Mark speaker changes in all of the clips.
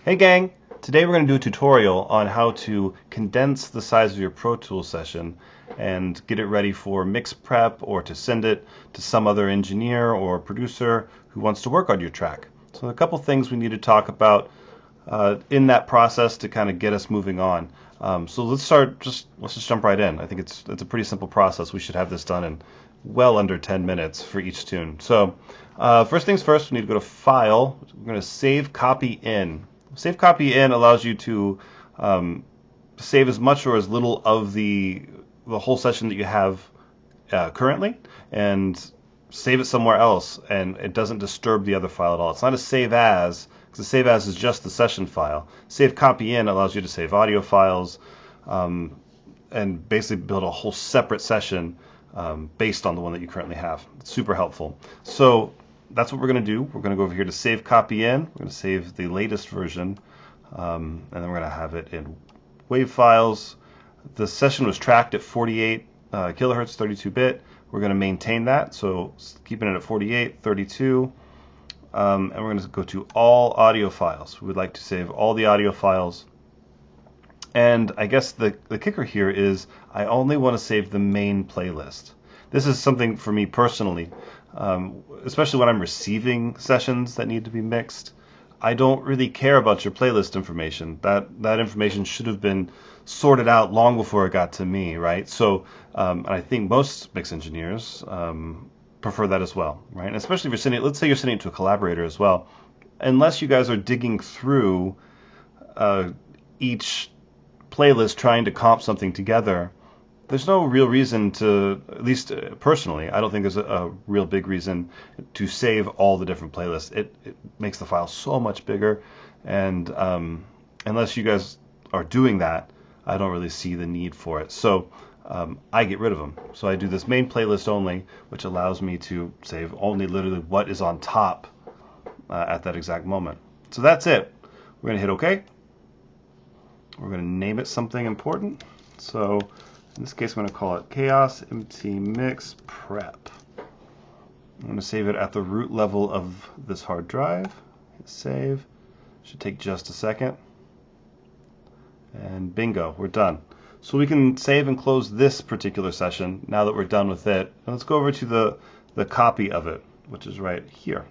Speaker 1: Hey gang! Today we're going to do a tutorial on how to condense the size of your Pro Tools session and get it ready for mix prep or to send it to some other engineer or producer who wants to work on your track. So a couple things we need to talk about in that process to kind of get us moving on. So let's just jump right in. I think it's a pretty simple process. We should have this done in well under 10 minutes for each tune. So first things first, we need to go to File. We're going to Save Copy In. Save Copy In allows you to save as much or as little of the whole session that you have currently, and save it somewhere else, and it doesn't disturb the other file at all. It's not a save as, because the save as is just the session file. Save Copy In allows you to save audio files and basically build a whole separate session based on the one that you currently have. It's super helpful. So that's what we're going to do. We're going to go over here to Save Copy In. We're going to save the latest version, and then we're going to have it in WAV files. The session was tracked at 48 kilohertz, 32-bit. We're going to maintain that, so keeping it at 48, 32, and we're going to go to All Audio Files. We would like to save all the audio files. And I guess the kicker here is I only want to save the main playlist. This is something for me personally, especially when I'm receiving sessions that need to be mixed. I don't really care about your playlist information. That information should have been sorted out long before it got to me, right? So, and I think most mix engineers prefer that as well, right? And especially if you're sending, let's say you're sending it to a collaborator as well. Unless you guys are digging through each playlist trying to comp something together, there's no real reason to, at least personally, I don't think there's a real big reason to save all the different playlists. It makes the file so much bigger, and unless you guys are doing that, I don't really see the need for it. So I get rid of them. So I do this main playlist only, which allows me to save only literally what is on top at that exact moment. So that's it. We're going to hit OK. We're going to name it something important. So in this case, I'm going to call it Chaos MT Mix Prep. I'm going to save it at the root level of this hard drive. Hit save. Should take just a second. And bingo, we're done. So we can save and close this particular session now that we're done with it. And let's go over to the copy of it, which is right here.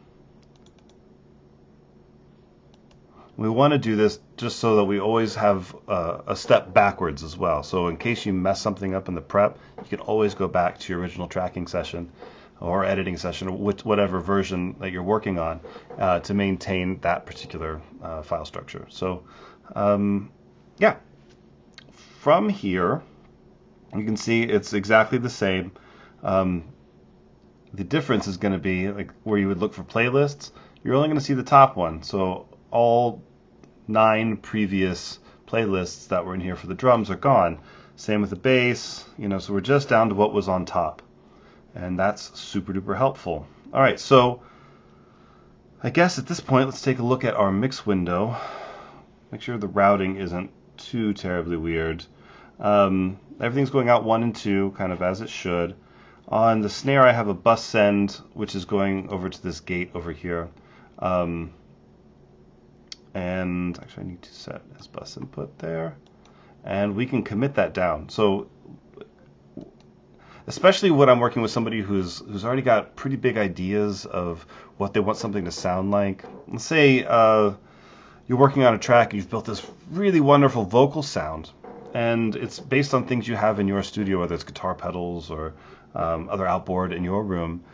Speaker 1: We want to do this just so that we always have a step backwards as well. So in case you mess something up in the prep, you can always go back to your original tracking session or editing session, with whatever version that you're working on, to maintain that particular file structure. So yeah, from here you can see it's exactly the same. The difference is going to be, like, where you would look for playlists, you're only going to see the top one. So all 9 previous playlists that were in here for the drums are gone. Same with the bass, so we're just down to what was on top. And that's super duper helpful. All right, so I guess at this point, let's take a look at our mix window. Make sure the routing isn't too terribly weird. Everything's going out 1 and 2, kind of as it should. On the snare, I have a bus send, which is going over to this gate over here. And actually I need to set as bus input there, and we can commit that down. So especially when I'm working with somebody who's already got pretty big ideas of what they want something to sound like. Let's say you're working on a track and you've built this really wonderful vocal sound, and it's based on things you have in your studio, whether it's guitar pedals or other outboard in your room.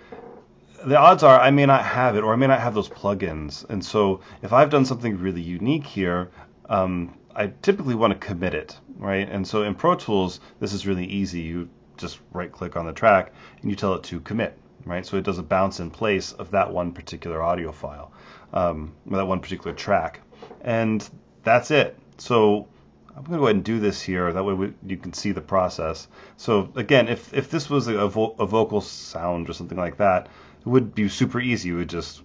Speaker 1: The odds are I may not have it, or I may not have those plugins. And so if I've done something really unique here, I typically want to commit it, right? And so in Pro Tools, this is really easy. You just right-click on the track and you tell it to commit, right? So it does a bounce in place of that one particular audio file, or that one particular track. And that's it. So I'm going to go ahead and do this here. That way you can see the process. So again, if this was a vocal sound or something like that, it would be super easy. You would just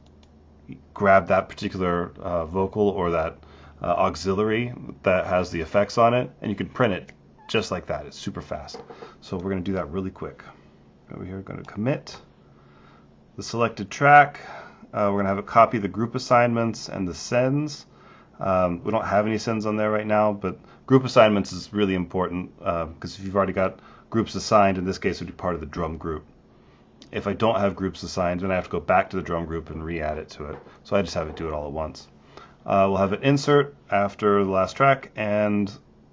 Speaker 1: grab that particular vocal or that auxiliary that has the effects on it, and you can print it just like that. It's super fast. So we're going to do that really quick. Over here, going to commit the selected track. We're going to have it copy the group assignments and the sends. We don't have any sends on there right now, but group assignments is really important because if you've already got groups assigned, in this case it would be part of the drum group. If I don't have groups assigned, then I have to go back to the drum group and re-add it to it. So I just have it do it all at once. We'll have an insert after the last track, and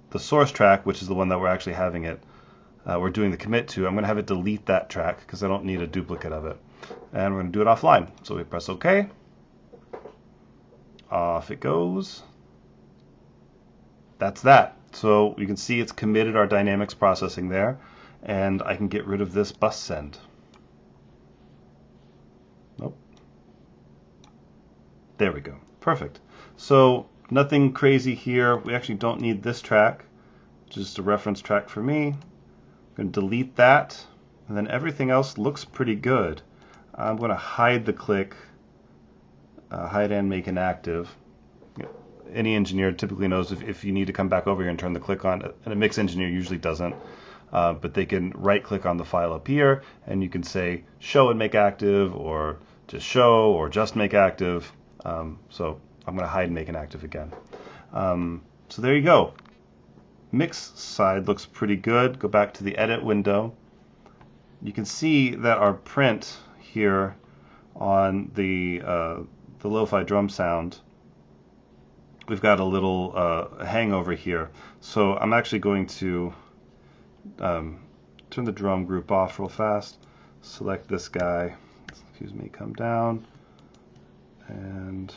Speaker 1: the source track, which is the one that we're actually having it, we're doing the commit to. I'm going to have it delete that track because I don't need a duplicate of it. And we're going to do it offline. So we press OK. Off it goes. That's that. So you can see it's committed our dynamics processing there, and I can get rid of this bus send. Nope. There we go. Perfect. So nothing crazy here. We actually don't need this track, just a reference track for me. I'm going to delete that, and then everything else looks pretty good. I'm going to hide the click, hide and make inactive. Any engineer typically knows if you need to come back over here and turn the click on, and a mix engineer usually doesn't, but they can right click on the file up here and you can say show and make active, or just show, or just make active. So I'm going to hide and make inactive again. So there you go. Mix side looks pretty good. Go back to the edit window. You can see that our print here on the lo-fi drum sound, we've got a little hangover here. So I'm actually going to turn the drum group off real fast, select this guy, excuse me, come down, and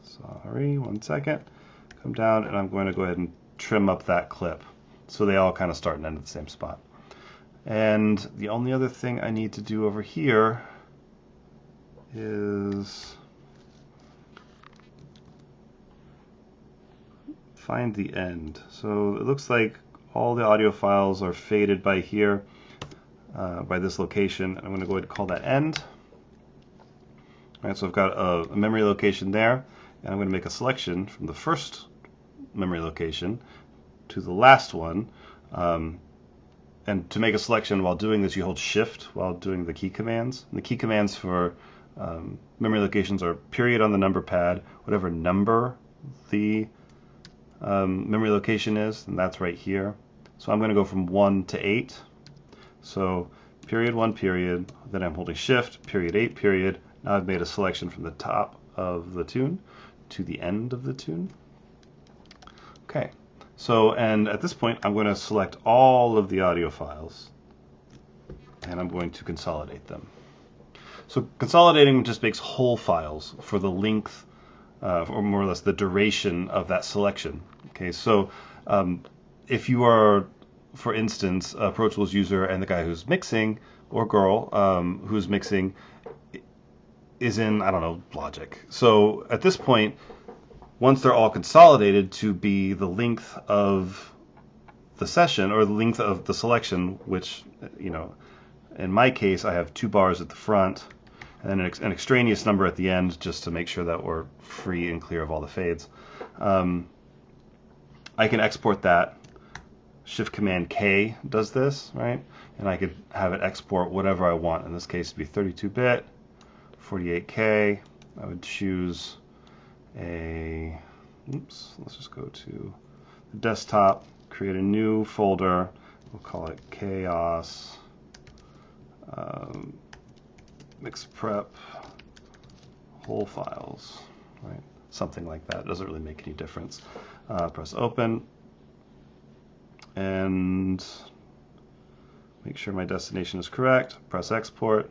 Speaker 1: sorry, 1 second, come down, and I'm going to go ahead and trim up that clip so they all kind of start and end at the same spot. And the only other thing I need to do over here is find the end. So it looks like all the audio files are faded by here, by this location. I'm going to go ahead and call that end. All right, so I've got a memory location there, and I'm going to make a selection from the first memory location to the last one. And to make a selection while doing this, you hold Shift while doing the key commands. And the key commands for memory locations are period on the number pad, whatever number the memory location is, and that's right here. So I'm going to go from 1 to 8. So period 1 period, then I'm holding Shift, period 8 period. Now I've made a selection from the top of the tune to the end of the tune. Okay, so and at this point I'm going to select all of the audio files and I'm going to consolidate them. So consolidating just makes whole files for the length or more or less the duration of that selection. Okay, so if you are, for instance, a Pro Tools user and the guy who's mixing, or girl who's mixing, is in, I don't know, Logic. So at this point, once they're all consolidated to be the length of the session or the length of the selection, which, you know, in my case, I have 2 bars at the front and then an extraneous number at the end just to make sure that we're free and clear of all the fades. I can export that. Shift Command K does this, right? And I could have it export whatever I want. In this case, it'd be 32-bit, 48K. I would choose a, oops, let's just go to the desktop, create a new folder. We'll call it Chaos Mix Prep Whole Files, right? Something like that. It doesn't really make any difference. Press open and make sure my destination is correct. Press export.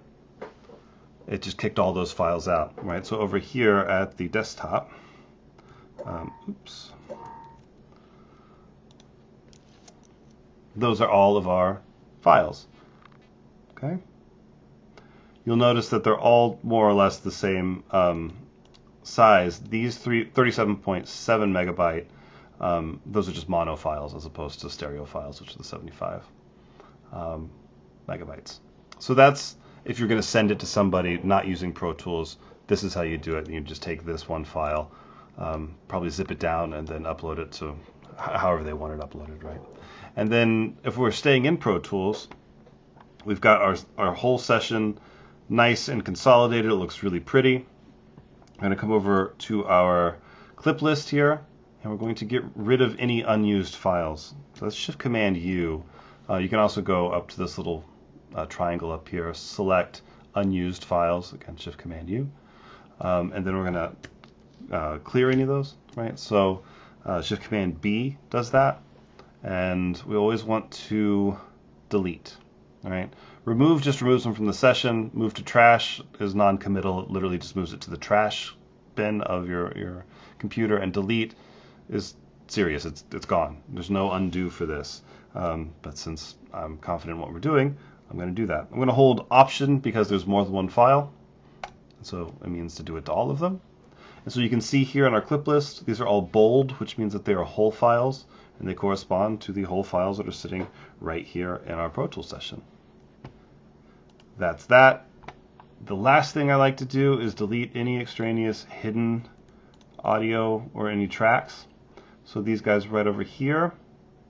Speaker 1: It just kicked all those files out, right? So over here at the desktop, oops, those are all of our files. Okay. You'll notice that they're all more or less the same size. These 37.7 megabyte, those are just mono files as opposed to stereo files, which are the 75 megabytes. So that's, if you're going to send it to somebody not using Pro Tools, this is how you do it. You just take this one file, probably zip it down, and then upload it to however they want it uploaded, right? And then if we're staying in Pro Tools, we've got our whole session nice and consolidated. It looks really pretty. I'm going to come over to our clip list here, and we're going to get rid of any unused files. So let's Shift Command U. You can also go up to this little triangle up here, select unused files, again Shift Command U, and then we're going to clear any of those, right? So Shift Command B does that, and we always want to delete. All right, remove just removes them from the session. Move to trash is non-committal. It literally just moves it to the trash bin of your computer, and delete is serious. It's gone. There's no undo for this. But since I'm confident in what we're doing, I'm going to do that. I'm going to hold Option because there's more than one file, so it means to do it to all of them. And so you can see here on our clip list, these are all bold, which means that they are whole files, and they correspond to the whole files that are sitting right here in our Pro Tools session. That's that. The last thing I like to do is delete any extraneous hidden audio or any tracks. So these guys right over here,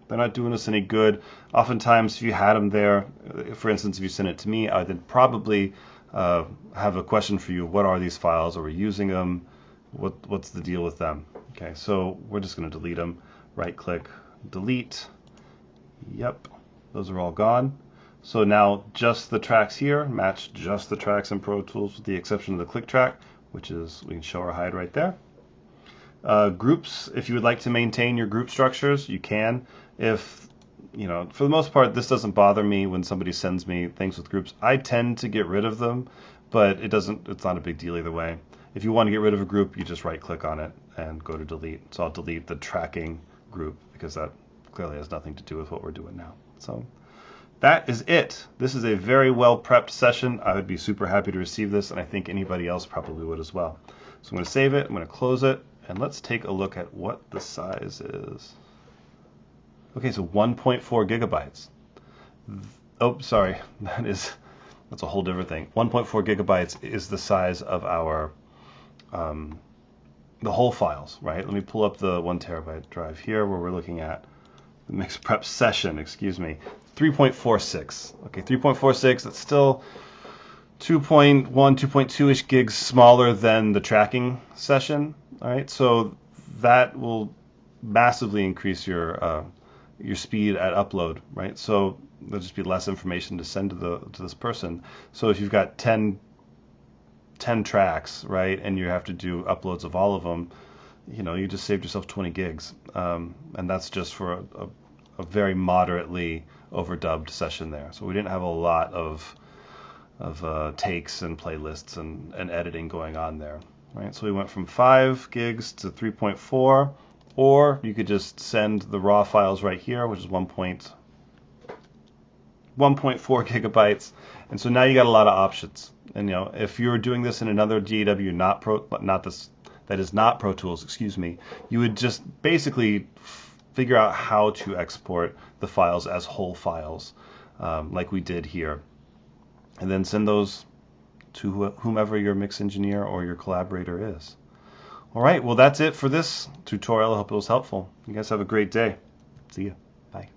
Speaker 1: they're not doing us any good. Oftentimes, if you had them there, for instance, if you sent it to me, I would then probably have a question for you. What are these files? Are we using them? What's the deal with them? Okay, so we're just going to delete them. Right-click, delete. Yep, those are all gone. So now just the tracks here match just the tracks in Pro Tools with the exception of the click track, which is, we can show or hide right there. Groups, if you would like to maintain your group structures, you can. If, you know, for the most part, this doesn't bother me when somebody sends me things with groups. I tend to get rid of them, but it's not a big deal either way. If you want to get rid of a group, you just right-click on it and go to delete. So I'll delete the tracking group because that clearly has nothing to do with what we're doing now. So that is it. This is a very well prepped session. I would be super happy to receive this, and I think anybody else probably would as well. So I'm going to save it, I'm going to close it, and let's take a look at what the size is. Okay, so 1.4 gigabytes. Oh, sorry, that's a whole different thing. 1.4 gigabytes is the size of our the whole files, right? Let me pull up the 1 terabyte drive here where we're looking at the mix prep session, excuse me. 3.46. Okay, 3.46, that's still 2.1, 2.2-ish gigs smaller than the tracking session. All right, so that will massively increase your speed at upload, right? So there'll just be less information to send to this person. So if you've got 10 tracks, right, and you have to do uploads of all of them, you know, you just saved yourself 20 gigs, and that's just for a very moderately overdubbed session there. So we didn't have a lot of takes and playlists and editing going on there, right? So we went from 5 gigs to 3.4, or you could just send the raw files right here, which is 1.4 gigabytes, and so now you got a lot of options. And you know, if you're doing this in another DAW that is not Pro Tools, excuse me, you would just basically figure out how to export the files as whole files, like we did here, and then send those to whomever your mix engineer or your collaborator is. All right, well, that's it for this tutorial. I hope it was helpful. You guys have a great day. See ya. Bye.